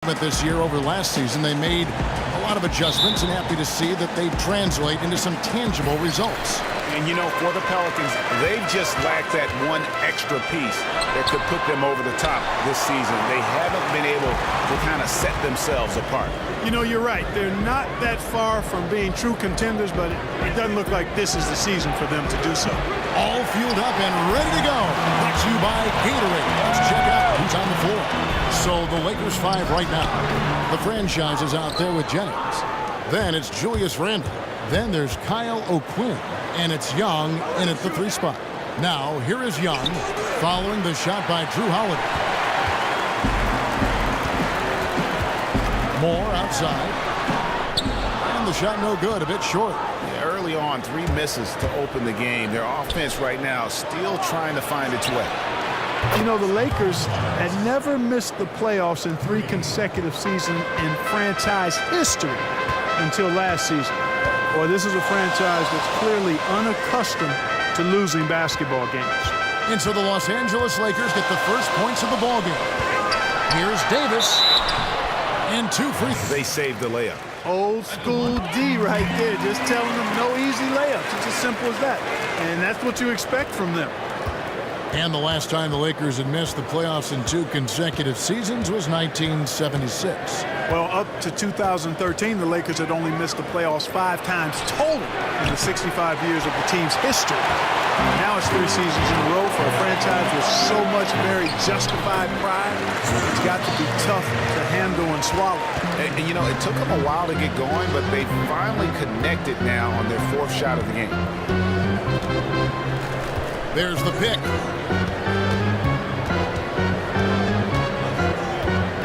This year over last season. They made a lot of adjustments, and happy to see that they translate into some tangible results. And, you know, for the Pelicans, they've just lacked that one extra piece that could put them over the top this season. They haven't been able to kind of set themselves apart. You know, you're right. They're not that far from being true contenders, but it doesn't look like this is the season for them to do so. All fueled up and ready to go. Brought to you by Gatorade. Let's check out who's on the floor. So the Lakers 5 right now. The franchise is out there with Jennings. Then it's Julius Randle. Then there's Kyle O'Quinn. And it's Young in at the 3 spot. Now, here is Young following the shot by Drew Holiday. Moore outside. And the shot no good, a bit short. Early on, 3 misses to open the game. Their offense right now still trying to find its way. You know, the Lakers had never missed the playoffs in 3 consecutive seasons in franchise history until last season. Boy, this is a franchise that's clearly unaccustomed to losing basketball games. And so the Los Angeles Lakers get the first points of the ball game. Here's Davis. And 2 free throws. They saved the layup. Old school D right there, just telling them no easy layups. It's as simple as that. And that's what you expect from them. And the last time the Lakers had missed the playoffs in 2 consecutive seasons was 1976. Well, up to 2013, the Lakers had only missed the playoffs 5 times total in the 65 years of the team's history. Now it's 3 seasons in a row for a franchise with so much very justified pride. It's got to be tough to handle and swallow. And you know, it took them a while to get going, but they finally connected now on their 4th shot of the game. There's the pick.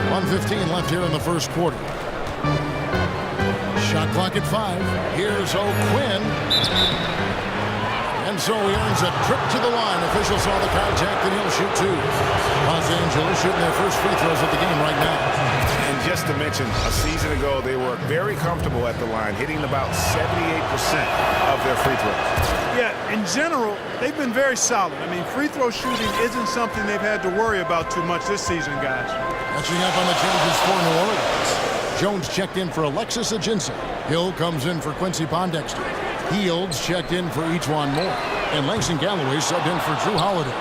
1:15 left here in the first quarter. Shot clock at 5. Here's O'Quinn. And so he earns a trip to the line. Officials saw the contact, and he'll shoot 2. Los Angeles shooting their first free throws of the game right now. And just to mention, a season ago, they were very comfortable at the line, hitting about 78% of their free throws. Yeah, in general, they've been very solid. I mean, free throw shooting isn't something they've had to worry about too much this season, guys. Catching up on the changes for New Orleans. Jones checked in for Alexis Ajinça. Hill comes in for Quincy Pondexter. Fields checked in for Ejuan Moore. And Langston Galloway subbed in for Drew Holiday.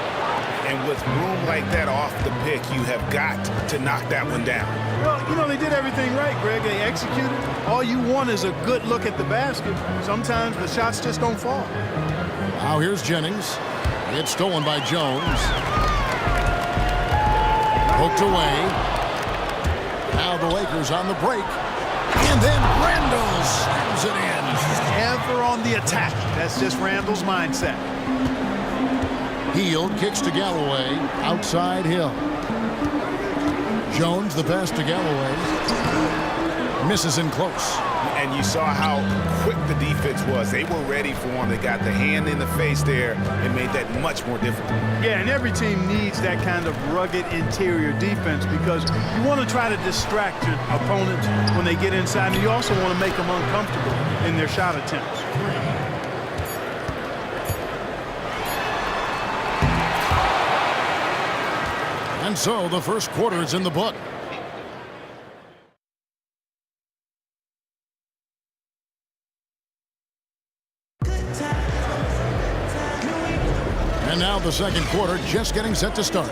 And with room like that off the pick, you have got to knock that one down. Well, you know, they did everything right, Greg. They executed. All you want is a good look at the basket. Sometimes the shots just don't fall. Now here's Jennings. It's stolen by Jones. Poked away. Now the Lakers on the break. And then Randle slams it in. Ever on the attack. That's just Randle's mindset. Hield kicks to Galloway. Outside Hill. Jones, the pass to Galloway. Misses in close. And you saw how quick the defense was. They were ready for him. They got the hand in the face there and made that much more difficult. Yeah, and every team needs that kind of rugged interior defense because you want to try to distract your opponents when they get inside, and you also want to make them uncomfortable in their shot attempts. And so the first quarter is in the book. And now the second quarter just getting set to start.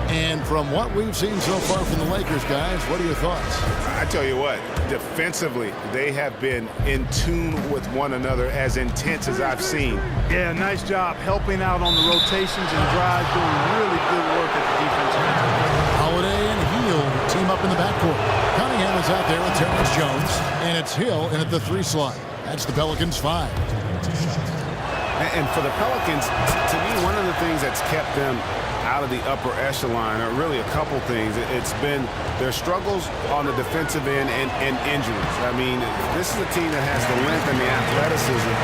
And from what we've seen so far from the Lakers, guys, what are your thoughts? I tell you what, defensively, they have been in tune with one another as intense as I've seen. Yeah, nice job helping out on the rotations and drives, doing really good work at the defensive end. Holiday and Hield team up in the backcourt. Cunningham is out there with Terrence Jones, and it's Hill in at the 3 slot. That's the Pelicans 5. And for the Pelicans, to me, one of the things that's kept them out of the upper echelon are really a couple things. It's been their struggles on the defensive end and injuries. I mean, this is a team that has the length and the athleticism,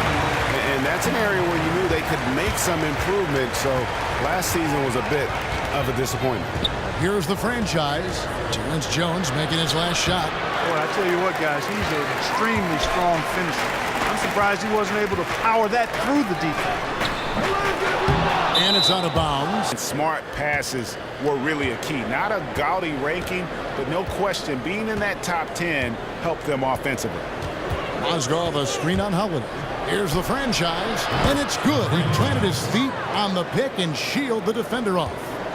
and that's an area where you knew they could make some improvement. So last season was a bit of a disappointment. Here's the franchise. Terrence Jones making his last shot. Boy, I tell you what, guys, he's an extremely strong finisher. I'm surprised he wasn't able to power that through the defense. And it's out of bounds. And smart passes were really a key. Not a gaudy ranking, but no question, being in that top 10 helped them offensively. Mozgov, a screen on Holiday. Here's the franchise, and it's good. He planted his feet on the pick and shielded the defender off.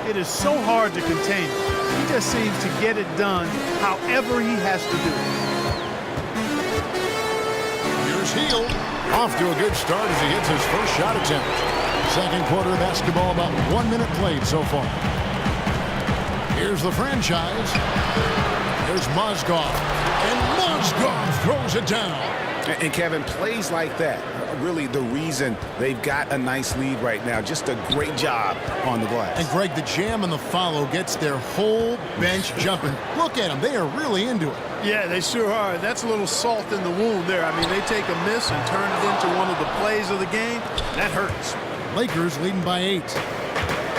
It is so hard to contain him. He just seems to get it done however he has to do it. Here's Hield. Off to a good start as he hits his first shot attempt. Second quarter basketball, about 1 minute played so far. Here's the franchise. There's Mozgov. And Mozgov throws it down. And Kevin, plays like that are really the reason they've got a nice lead right now. Just a great job on the glass. And Greg, the jam and the follow gets their whole bench jumping. Look at them. They are really into it. Yeah, they sure are. That's a little salt in the wound there. I mean, they take a miss and turn it into one of the plays of the game. That hurts. Lakers leading by 8.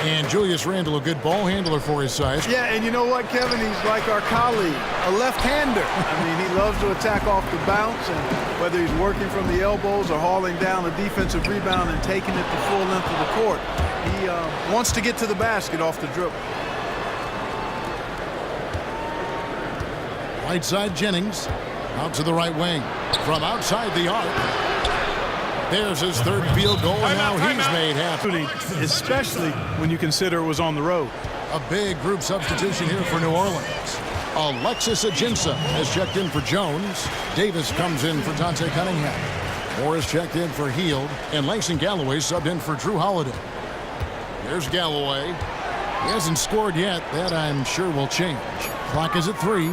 And Julius Randle, a good ball handler for his size. Yeah, and you know what, Kevin? He's like our colleague, a left-hander. I mean, he loves to attack off the bounce, and whether he's working from the elbows or hauling down a defensive rebound and taking it the full length of the court, he wants to get to the basket off the dribble. Right side Jennings, out to the right wing. From outside the arc. There's his third field goal, and now he's made half. Especially when you consider it was on the road. A big group substitution here for New Orleans. Alexis Ajinça has checked in for Jones. Davis comes in for Dante Cunningham. Morris checked in for Hield, and Langston Galloway subbed in for Drew Holiday. Here's Galloway. He hasn't scored yet. That, I'm sure, will change. Clock is at 3.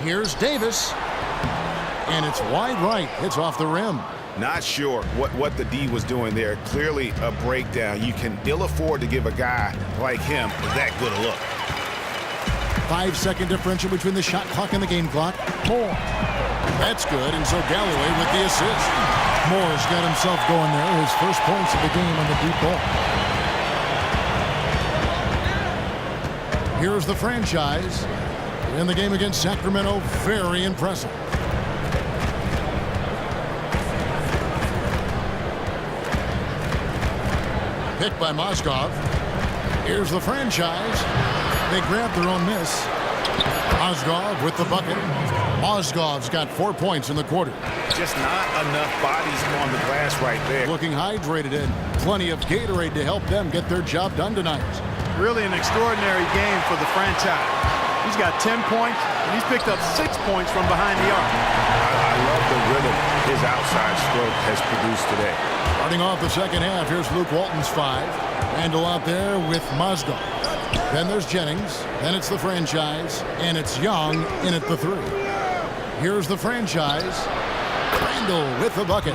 Here's Davis. And it's wide right. It's off the rim. Not sure what the D was doing there. Clearly a breakdown. You can ill afford to give a guy like him that good a look. 5-second differential between the shot clock and the game clock. Moore. That's good, and so Galloway with the assist. Moore's got himself going there. His first points of the game on the deep ball. Here's the franchise. In the game against Sacramento, very impressive. Picked by Mozgov. Here's the franchise. They grab their own miss. Mozgov with the bucket. Mozgov's got 4 points in the quarter. Just not enough bodies on the glass right there. Looking hydrated and plenty of Gatorade to help them get their job done tonight. Really an extraordinary game for the franchise. He's got 10 points, and he's picked up 6 points from behind the arc. I love the rhythm his outside stroke has produced today. Starting off the second half, here's Luke Walton's 5. Randle out there with Mozgov. Then there's Jennings. Then it's the franchise. And it's Young in at the 3. Here's the franchise. Randle with the bucket.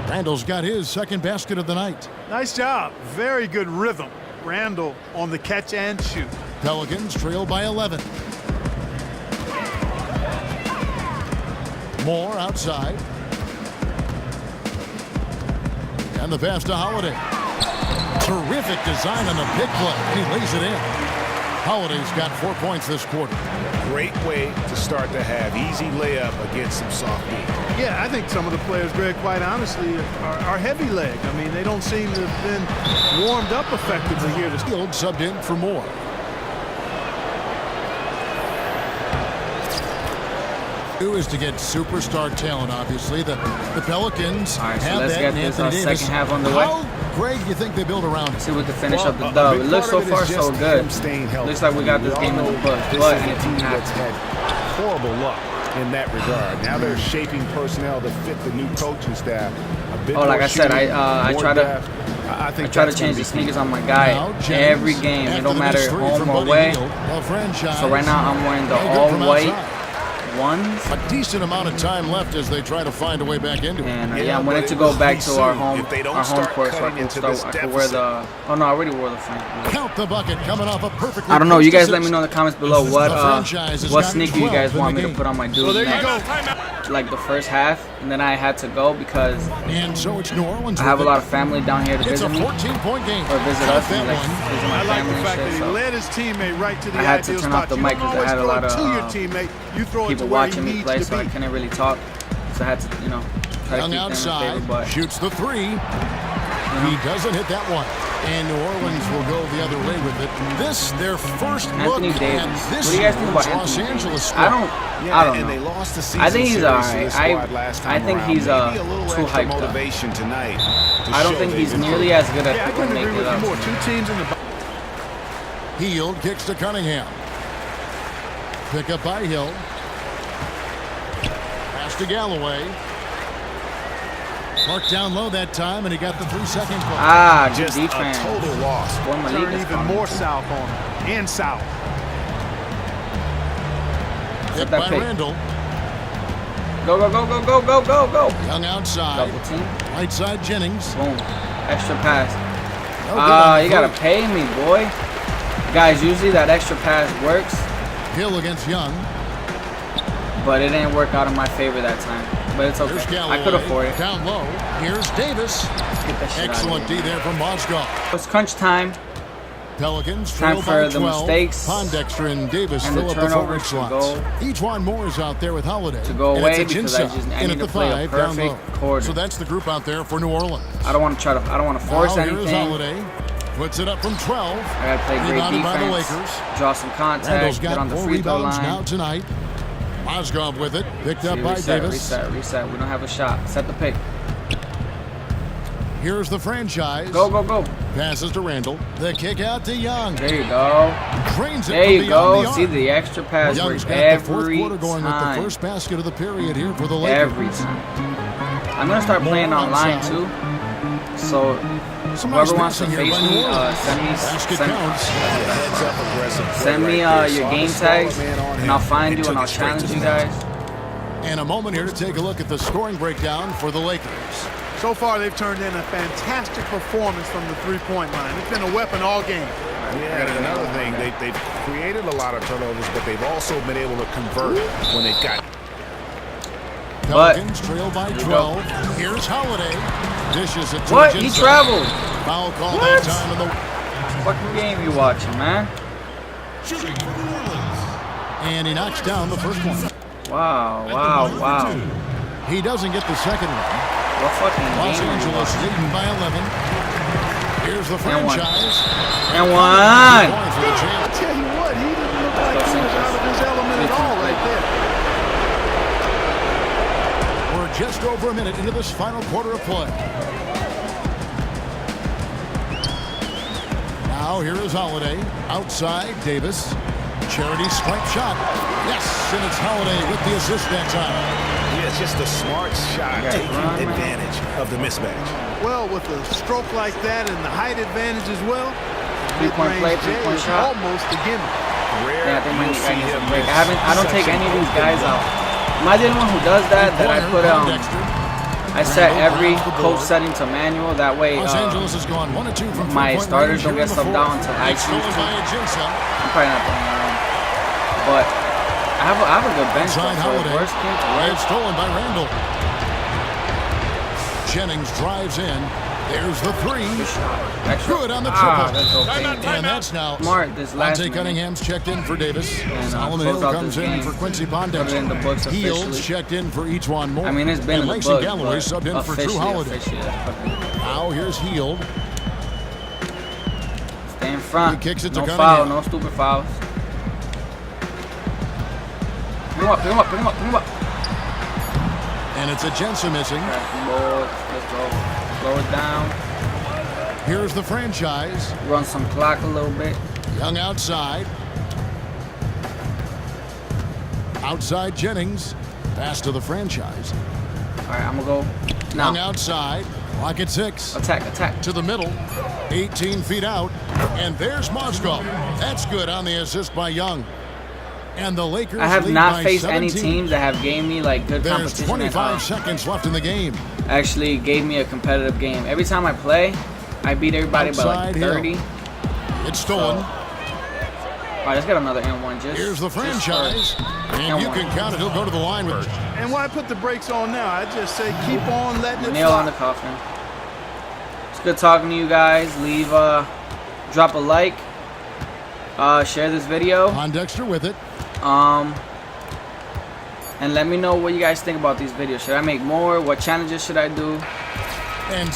Randle's got his second basket of the night. Nice job. Very good rhythm. Randle on the catch and shoot. Pelicans trail by 11. Moore outside. And the pass to Holiday. Terrific design on the big play. He lays it in. Holiday's got 4 points this quarter. Great way to start the half. Easy layup against some soft D. Yeah, I think some of the players, Greg, quite honestly, are heavy leg. I mean, they don't seem to have been warmed up effectively here. Field subbed in for Moore. Is to get superstar talent, obviously. The Pelicans All right, so have let's that. get this Davis. second half on the way. How, Greg, do you think they build around it? See if we can finish up the dub. It looks so far so good. Looks like we got this game in the book, but anything that's happens. had horrible luck in that regard. Now they're shaping personnel to fit the new coaching staff. Like I said, I try to change the sneakers on my guy every game. It don't matter home or away. So right now I'm wearing the all-white ones. A decent amount of time left as they try to find a way back into it. And yeah, I'm willing to go back to our home court so I can wear the. Oh no, I already wore the frame. Count the bucket coming off a perfect. I don't know. You guys let me know in the comments below what sneaker you guys want me to put on my dude. Well, there you go. Like the first half, and then I had to go because and so it's New Orleans. I have a lot of family down here to visit me. It's a 14-point game. Or visit us. And, like, visit my I like family the fact and that shit, he so led his teammate right to the I had ideal to turn spot. off the You mic don't because I had a always lot of throw it to your teammate. You throw it to people where watching he me needs play, to so I be. couldn't really talk. So I had to, try to Young keep outside, them in favor. But shoots the 3. He doesn't hit that one. And New Orleans will go the other way with it. This, their first Anthony look Davis. at this What do you guys think about Los Anthony Angeles Davis? squad. I don't know. They lost the season I think he's series alright. to this squad last time I think around. he's Maybe a little too extra hyped up. motivation tonight. I don't think he's nearly as good as Yeah, I people couldn't make agree it with you up. more. Two teams in the Hield kicks to Cunningham. Pick up by Hill. Pass to Galloway. Marked down low that time, and he got the 3-second call. Ah, good Just defense. a total loss. turn even more south on him. And south. Hit that by pick. Randall. Go, go, go, go, go, go, go, go. Young outside. Double team. Right side Jennings. Boom. Extra pass. No good on the You gotta throw. pay me, boy. Guys, usually that extra pass works, Hill against Young. but it didn't work out in my favor that time. But it's Here's okay. Galloway. I could afford it. Down low. Here's Davis. Get that shit Excellent out D of here. there from Mozgov. It's crunch time. Pelicans Time trail for by the 12. mistakes Pondexter and Davis and the fill up the forward turnovers to slots. go- Each one more is out there with Holiday. to go And away it's because I Ajinça just- I in need at to the play a 5 down low. perfect quarter. So that's the group out there for New Orleans. I don't want to force Now here's anything. Holiday. Puts it up from 12. I gotta play great Rebounded by the defense. Lakers. Draw some Randall's contact. Get got on the 4 free throw rebounds now line. tonight. Mozgov with it. Picked up See, by reset, Davis. reset. We don't have a shot. Set the pick. Here's the franchise. Go, go, go. Passes to Randall. The kick out to Young. There you go. Drains it There from you beyond go. the arc. See the extra pass Young's work got the fourth every quarter going with the time. first basket of the period here for the Lakers. Every time. I'm gonna start playing More online outside. too. So Some nice whoever wants to passing here face by New me, Orleans. Basket counts. Heads up aggressive play send me right there. your Saw game the smaller tags, man on and him I'll find you took and I'll it straight challenge to you the guys. And a moment here to take a look at the scoring breakdown for the Lakers. So far, they've turned in a fantastic performance from the three-point line. It's been a weapon all game. Yeah, and another thing, they've created a lot of turnovers, but they've also been able to convert when they've got. Pelicans trail by 12. Here's Holiday. Dishes it to What? He Ajinça. traveled. Foul call What? that time in the Fucking game you watching, man? shooting for New Orleans. And he knocks down the first one. Wow. He doesn't get the second one. What fucking Los game are you Angeles watching? leading by 11. Here's the And one. franchise. And one. Points for the I champ. tell you what, he didn't look like he was out of his element at all right there. We're just over a minute into this final quarter of play. Now here is Holiday. Outside, Davis. Charity stripe shot. Yes, and it's Holiday with the assist that time. Yeah, it's just a smart shot, Yeah, taking run, man. advantage of the mismatch. Well, with a stroke like that and the height advantage as well, Three-point play, mid-range J three-point is shot. almost a gimme. Yeah, I think my You'll see him break. miss I don't take such any of an these open guys look. out. Am I the only one who does that? That I put I set every coach setting to manual. That way, Los Angeles has gone 1 of 2 from my three-point starters range don't here get in the subbed fourth. out until I It's choose stolen to. by Ajinça. I'm probably not playing around. But I have a good bench. Inside So Holiday. worst came to It's worst. stolen by Randall. Jennings drives in. There's the three. Extra. Good on the triple. That's okay. And that's now. Smart this last Monte minute. Cunningham's checked in for Davis. And, Solomon close Hill out comes this in game. for Quincy Put it in the books Pondexter. Heels officially. checked in for each one more. I mean, it's been and in the Lacy book, Galloway but subbed in for Drew officially, Holiday. Now here's Hield. Stay in front. He kicks it to No Cunningham. foul, no stupid fouls. Pick him up, pick him up, pick him up, pick him up. And it's Ajinça missing. Let's go. Slow it down. Here's the franchise. Run some clock a little bit. Young outside. Outside Jennings. Pass to the franchise. All right, I'm gonna go Young now. outside. Clock at 6. Attack. To the middle. 18 feet out. And there's Mozgov. That's good on the assist by Young. And the Lakers I have lead not by faced any 17. teams that have gave me like good There's competition. 25 and, seconds left in the game. actually gave me a competitive game. Every time I play, I beat everybody by like Outside Hill. 30. It's stolen. All right, let's get another N1. Here's the franchise. And you can count it. He'll go to the line with And why put the brakes on now? I just say keep on letting it Nail fly. on the coffin. It's good talking to you guys. Leave, drop a like. Share this video. Pondexter with it. And let me know what you guys think about these videos. Should I make more? What challenges should I do? And